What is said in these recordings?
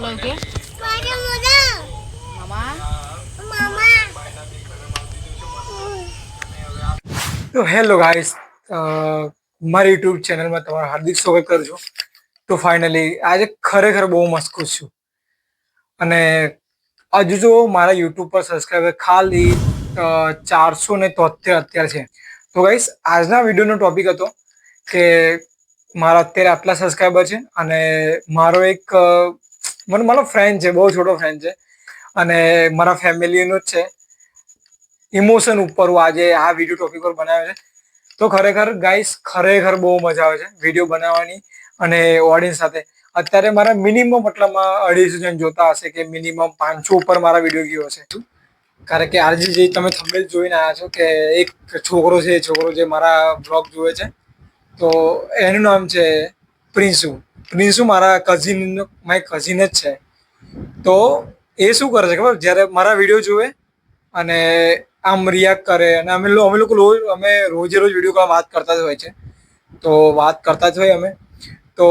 બોલો કે મામા મામા તો હેલો ગાઈસ, મારી યુટ્યુબ ચેનલમાં તમારું હાર્દિક સ્વાગત કરું છું. તો ફાઇનલી આજે ખરેખર બહુ મસ્ત ખુશ છું. અને હજુ જો મારા યુટ્યુબ પર સબસ્ક્રાઈબર ખાલી 473 અત્યારે છે. તો ગાઈસ આજના વિડીયોનો ટોપિક હતો કે મારા અત્યારે આટલા સબસ્ક્રાઈબર છે અને મારો એક મારો ફ્રેન્ડ છે, બહુ છોટો ફ્રેન્ડ છે અને મારા ફેમિલીનો જ છે. ઇમોશન ઉપર આજે આ વિડીયો ટોપિક પર બનાવ્યો છે. તો ખરેખર ગાઈસ ખરેખર બહુ મજા આવે છે વિડીયો બનાવવાની અને ઓડિયન્સ સાથે. અત્યારે મારા મિનિમમ મતલબમાં 250 જણ જોતા હશે કે મિનિમમ 500 ઉપર મારા વિડીયો ગયો હશે. કારણ કે આજે જે તમે થંબનેલ જોઈને આવ્યા છો કે એક છોકરો છે, છોકરો જે મારા બ્લોગ જોવે છે, તો એનું નામ છે પ્રિન્સુ. પ્રિન્સુ મારા કઝિન જ છે. તો એ શું કરે છે ખબર, જ્યારે મારા વિડીયો જોવે અને આમ રિએક્ટ કરે અને અમે લોકો રોજે રોજ વિડીયો કોલ વાત કરતા જ હોય છે. તો વાત કરતા જ હોય અમે. તો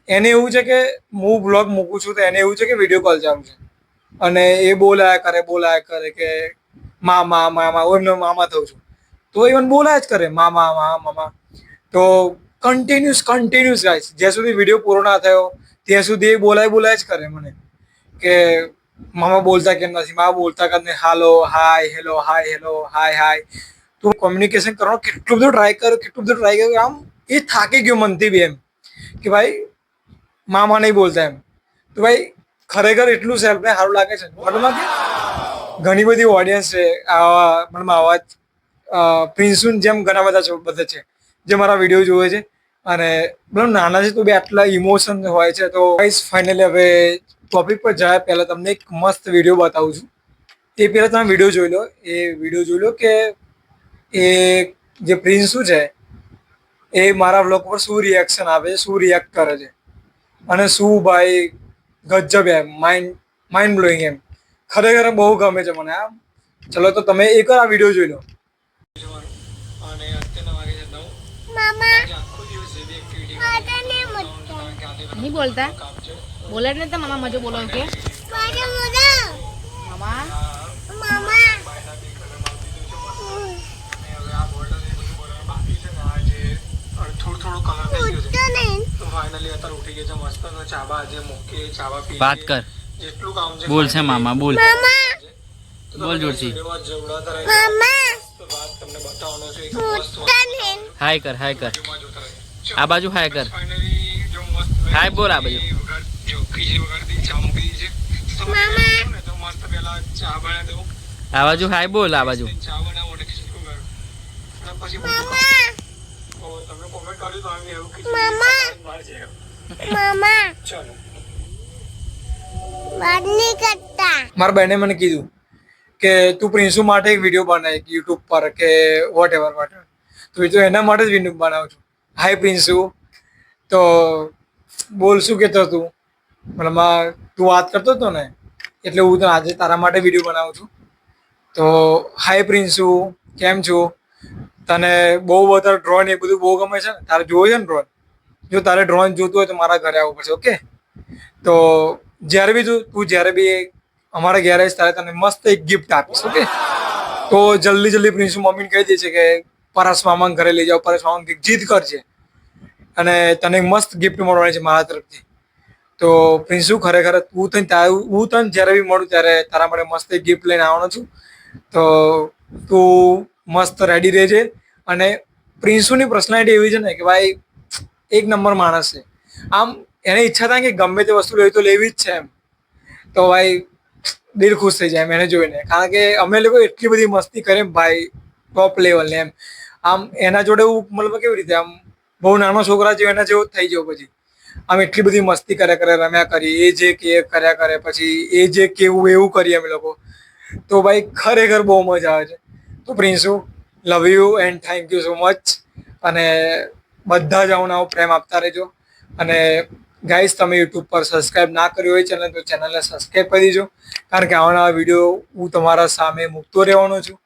એને એવું છે કે હું બ્લોગ મૂકું છું તો એને એવું છે કે વિડીયો કોલ ચાલુ છે અને એ બોલાયા કરે કે મામા મામા, હું એમનો મામા થઉં છું તો એ મને બોલાયા જ કરે મામા મામા. તો કન્ટિન્યુઅસ ગાઈસ, જ્યાં સુધી વિડીયો પૂરો ના થયો ત્યાં સુધી એ બોલાય જ કરે મને કે મામા બોલતા કેમ નથી, મામા બોલતા કેમ નથી, હાલો hi hello hi hello hi હાય. તો કોમ્યુનિકેશન કરવાનો કેટલું બધું ટ્રાય કર્યો આમ એ થાકી ગયો મનથી બી એમ કે ભાઈ મામા નહીં બોલતા એમ. તો ભાઈ ખરેખર એટલું સેલ્ફને સારું લાગે છે. મતલબ કે ઘણી બધી ઓડિયન્સ છે આવા પ્રિન્સુન જેમ ઘણા બધા છે જે મારા વિડીયો જોવે છે અને મતલબ નાના છે તો બે આટલા ઇમોશન હોય છે. તો ગાઈસ ફાઇનલી હવે ટોપિક પર જાય પહેલા તમને એક મસ્ત વિડીયો બતાવું છું. એ પહેલા તમે વિડીયો જોઈ લો કે એ જે પ્રિન્સુ છે એ મારા બ્લોગ પર શું રિએક્શન આપે છે, શું રિએક્ટ કરે છે અને શું ભાઈ ગજબ એમ માઇન્ડ બ્લોઈંગ એમ. ખરેખર બહુ ગમે છે મને આ. ચલો તો તમે એકવાર આ વિડીયો જોઈ લો. અને અત્યારના વાગે છે 9. મામા આખો દિવસ જે બી એક્ટિવિટી નહીં બોલતા બોલે જ નહીં તો મામા મજો બોલો કે મામા મામા થોડું કલર થઈ ગયું છે. તો ફાઇનલી અત્યારે ઉઠી ગયા છે મસ્ત ચાબા જે મૂકી ચાબા પી વાત કર. જેટલું કામ છે બોલ છે મામા, બોલ બોલ જોરથી. વાત તમને બતાવવાનો છે એક મસ્ત હાય કર, હાય કર. આ બાજુ હાય કર. હાય બોલ આ બાજુ. જો ખીચડી વગાડી ચા મૂકી દીધી છે. તો મસ્ત પેલા ચા બનાવી દઉં. આ બાજુ હાય બોલ, આ બાજુ. ચા બનાવો અને ખીચડી વગાડું અને પછી તમે કોમેન્ટ કર્યું તો અમે એવું કીધું બહાર જઈએ. ચલો મારા બહેને મને કીધું કે તું પ્રિન્સુ માટે એક વિડીયો બનાય યુટ્યુબ પર કે વોટ એવર. તો એ તો એના માટે જ વિડીયો બનાવું છું. હાય પ્રિન્સુ, તો બોલ શું કહેતો તું, મતલબ તું વાત કરતો હતો ને એટલે હું તો આજે તારા માટે વિડીયો બનાવું છું. તો હાય પ્રિન્સુ, કેમ છું? તને બહુ બધા ડ્રોન એ બધું બહુ ગમે છે ને? તારે જોવું છે ને ડ્રોન? જો તારે ડ્રોન જોતું હોય તો મારા ઘરે આવવું પડશે, ઓકે? તો જ્યારે બી જ્યારે બી અમારા ઘરે આવીશ ત્યારે તને મસ્ત એક ગિફ્ટ આપીશ, ઓકે? તો જલ્દી પ્રિન્સુ મમ્મીને કહી દે છે કે પરેશ મામાને ઘરે લઈ જાઓ, પરેશ મામા જીદ કરજે અને તને મસ્ત ગિફ્ટ મળવાની છે મારા તરફથી. તો પ્રિન્સુ ખરેખર હું તને જ્યારે બી મળું ત્યારે તારા માટે મસ્ત એક ગિફ્ટ લઈને આવવાનો છું. તો તું મસ્ત રેડી રહેજે. અને પ્રિન્સુની પર્સનાલિટી એવી છે ને કે ભાઈ એક નંબર માણસ છે. આમ એને ઈચ્છા થાય કે ગમે તે વસ્તુ લેવી તો લેવી જ છે એમ. તો ભાઈ દિલ ખુશ થઈ જાય એમ એને જોઈને. કારણ કે અમે લોકો એટલી બધી મસ્તી કરીએ ભાઈ, ટોપ લેવલની એમ. આમ એના જોડે હું મતલબ કેવી રીતે આમ બહુ નાનો છોકરા જેવો એના જેવો જ થઈ ગયો. પછી આમ એટલી બધી મસ્તી રમ્યા કરી, એ જે કે કર્યા કરે, પછી એ જે કેવું એવું કરીએ અમે લોકો. તો ભાઈ ખરેખર બહુ મજા આવે છે. તો Prinsu, love you and thank you so much. અને બધા જ આવો પ્રેમ આપતા રહેજો. અને ગાઈસ, તમે યુટ્યુબ પર સબસ્ક્રાઈબ ના કર્યું હોય ચેનલને સબસ્ક્રાઈબ કરી દેજો. કારણ કે આવા વિડીયો હું તમારા સામે મૂકતો રહેવાનો છું.